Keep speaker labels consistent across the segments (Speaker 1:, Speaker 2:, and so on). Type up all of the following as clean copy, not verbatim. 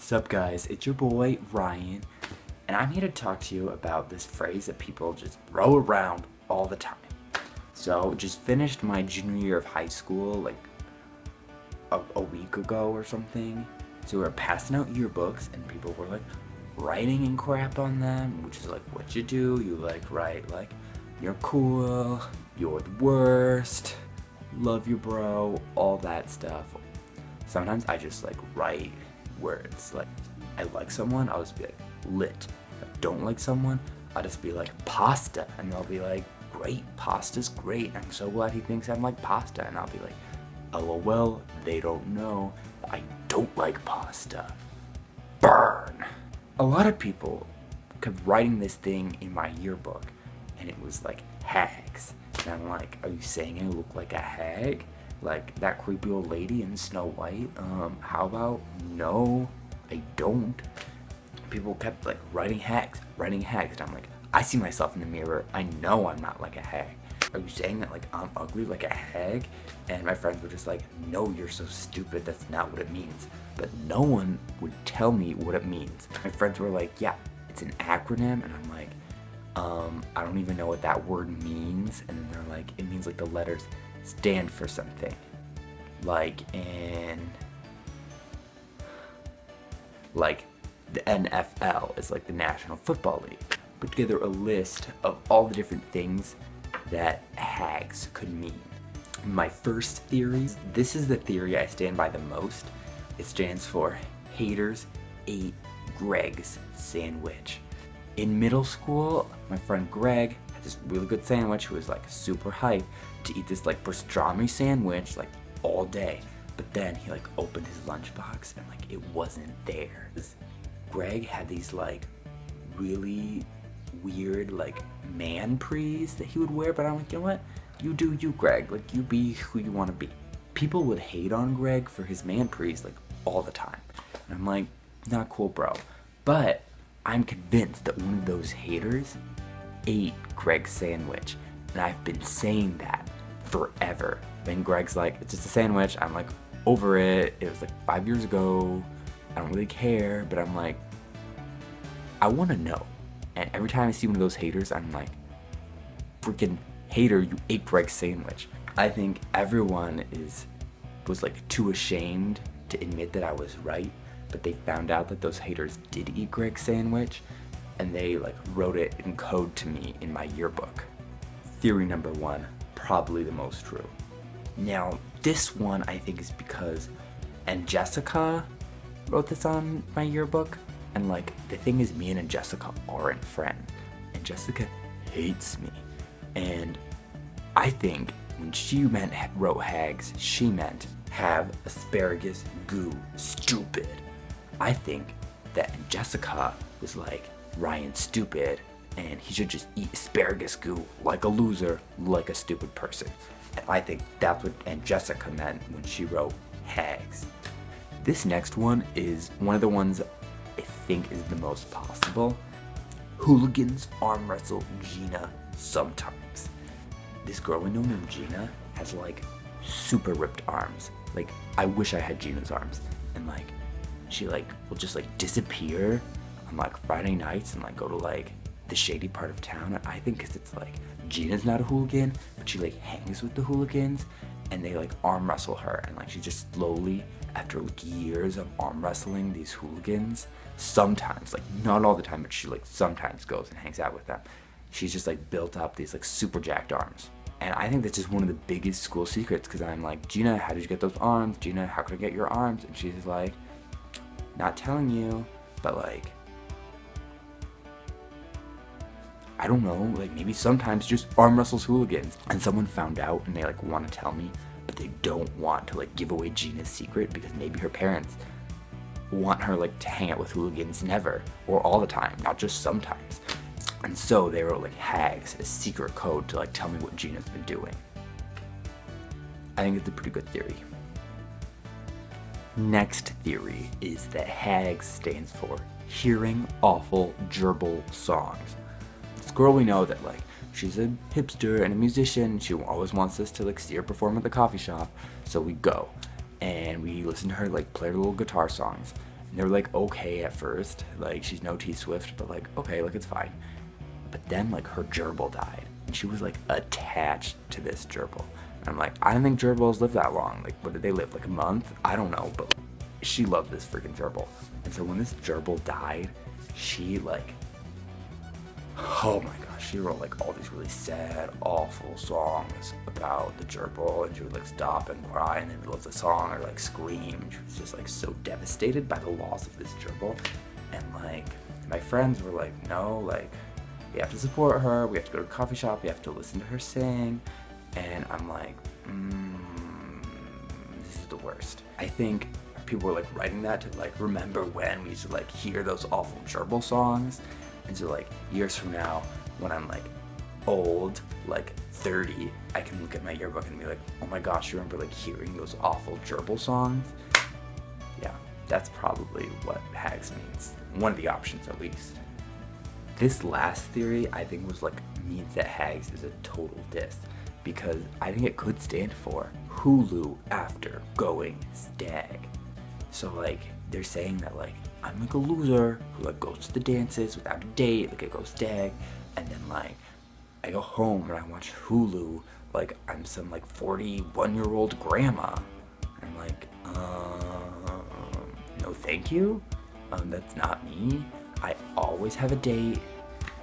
Speaker 1: Sup guys, it's your boy Ryan, and I'm here to talk to you about this phrase that people just throw around all the time. So, just finished my junior year of high school like a week ago or something. So we were passing out yearbooks and people were like writing and crap on them, which is like what you do. You like write like, you're cool, you're the worst, love your bro, all that stuff. Sometimes I just like write words like, I like someone, I'll just be like lit. If I don't like someone, I'll just be like pasta, and they'll be like, great, pasta's great, I'm so glad he thinks I'm like pasta, and I'll be like, LOL, they don't know, I don't like pasta. Burn! A lot of people kept writing this thing in my yearbook, and it was like hags, and I'm like, are you saying I look like a hag? Like that creepy old lady in Snow White? How about no, I don't. People kept like writing hags, and I'm like, I see myself in the mirror, I know I'm not like a hag. Are you saying that like I'm ugly like a hag? And my friends were just like, no, you're so stupid, that's not what it means. But no one would tell me what it means. My friends were like, yeah, it's an acronym, and I'm like, I don't even know what that word means. And then they're like, it means like the letters stand for something. Like the NFL is like the National Football League. Put together a list of all the different things that hags could mean. My first theory, this is the theory I stand by the most. It stands for haters ate Greg's sandwich. In middle school, my friend Greg had this really good sandwich. He was like super hyped to eat this like pastrami sandwich like all day. But then he like opened his lunchbox and like it wasn't there. Greg had these like really weird like man prees that he would wear, but I'm like, you know what? You do you, Greg. Like, you be who you want to be. People would hate on Greg for his man prees like all the time. And I'm like, not cool, bro. But I'm convinced that one of those haters ate Greg's sandwich. And I've been saying that forever. Then Greg's like, it's just a sandwich. I'm like, over it. It was like 5 years ago. I don't really care. But I'm like, I want to know. And every time I see one of those haters, I'm like, freaking hater, you ate Greg's sandwich. I think everyone was like too ashamed to admit that I was right, but they found out that those haters did eat Greg's sandwich, and they like wrote it in code to me in my yearbook. Theory number one, probably the most true. Now, this one I think is because, and Jessica wrote this on my yearbook, and like, the thing is, me and Jessica aren't friends, and Jessica hates me. And I think when she wrote hags, she meant have asparagus goo stupid. I think that Jessica was like, Ryan's stupid, and he should just eat asparagus goo like a loser, like a stupid person. And I think that's what Aunt Jessica meant when she wrote hags. This next one is one of the ones I think is the most possible. Hooligans arm wrestle Gina sometimes. This girl we know named Gina has like super ripped arms. Like, I wish I had Gina's arms. And like, she like will just like disappear on like Friday nights and like go to like the shady part of town. And I think 'cause it's like, Gina's not a hooligan, but she like hangs with the hooligans, and they like arm wrestle her, and like she just slowly, after like years of arm wrestling these hooligans, sometimes, like not all the time, but she like sometimes goes and hangs out with them, she's just like built up these like super jacked arms. And I think that's just one of the biggest school secrets, because I'm like, Gina, how did you get those arms? Gina, how could I get your arms? And she's like, not telling you, but like, I don't know, like maybe sometimes just arm wrestles hooligans. And someone found out and they like want to tell me, but they don't want to like give away Gina's secret, because maybe her parents want her like to hang out with hooligans never, or all the time, not just sometimes. And so they wrote like hags, a secret code to like tell me what Gina's been doing. I think it's a pretty good theory. Next theory is that hags stands for hearing awful gerbil songs. This girl we know that like, she's a hipster and a musician. She always wants us to like see her perform at the coffee shop. So we go and we listen to her like play her little guitar songs. And they were like okay at first, like she's no T-Swift, but like okay, like it's fine. But then like her gerbil died, and she was like attached to this gerbil. And I'm like, I don't think gerbils live that long. Like what did they live, like a month? I don't know, but she loved this freaking gerbil. And so when this gerbil died, she like, oh my gosh, she wrote like all these really sad, awful songs about the gerbil, and she would like stop and cry in the middle of the song or like scream. She was just like so devastated by the loss of this gerbil. And like my friends were like, no, like we have to support her, we have to go to a coffee shop, we have to listen to her sing. And I'm like, this is the worst. I think people were like writing that to like remember when we used to like hear those awful gerbil songs. And so like years from now, when I'm like old, like 30, I can look at my yearbook and be like, oh my gosh, you remember like hearing those awful gerbil songs? Yeah, that's probably what HAGS means. One of the options at least. This last theory I think was like means that HAGS is a total diss, because I think it could stand for Hulu after going stag. So like they're saying that like I'm like a loser who like goes to the dances without a date, like I go stag, and then like I go home and I watch Hulu like I'm some like 41-year-old grandma. And I'm like, no thank you. That's not me. I always have a date.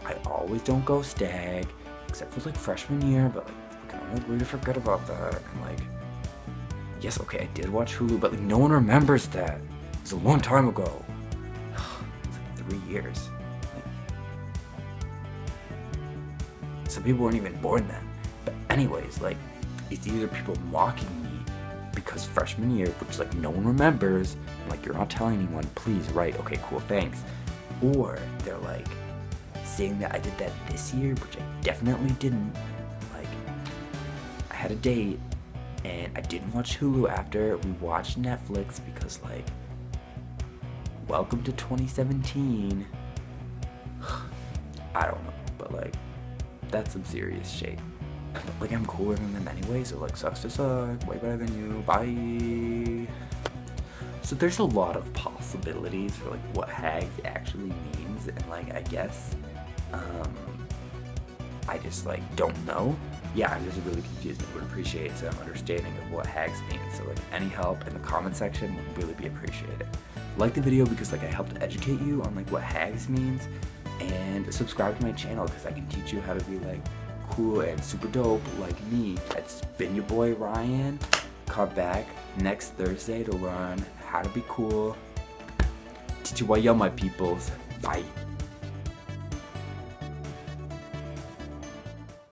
Speaker 1: I always don't go stag, except for like freshman year, but like I can only really forget about that. And like, yes, okay, I did watch Hulu, but like no one remembers that. It was a long time ago. It's like 3 years. Like, some people weren't even born then. But anyways, like, it's either people mocking me because freshman year, which like no one remembers, and like you're not telling anyone, please, right, okay, cool, thanks. Or they're like saying that I did that this year, which I definitely didn't. Like, I had a date and I didn't watch Hulu after. We watched Netflix because like, welcome to 2017. I don't know, but like, that's some serious shit. But like, I'm cooler than them anyway, so like, sucks to suck, way better than you, bye. So there's a lot of possibilities for like what HAGS actually means, and like, I guess, I just like don't know. Yeah, I'm just really confused and would appreciate some understanding of what HAGS means. So like, any help in the comment section would really be appreciated. Like the video because like I helped educate you on like what HAGS means, and subscribe to my channel because I can teach you how to be like cool and super dope like me. It's been your boy Ryan. Come back next Thursday to learn how to be cool. Teach you why y'all my peoples. Bye.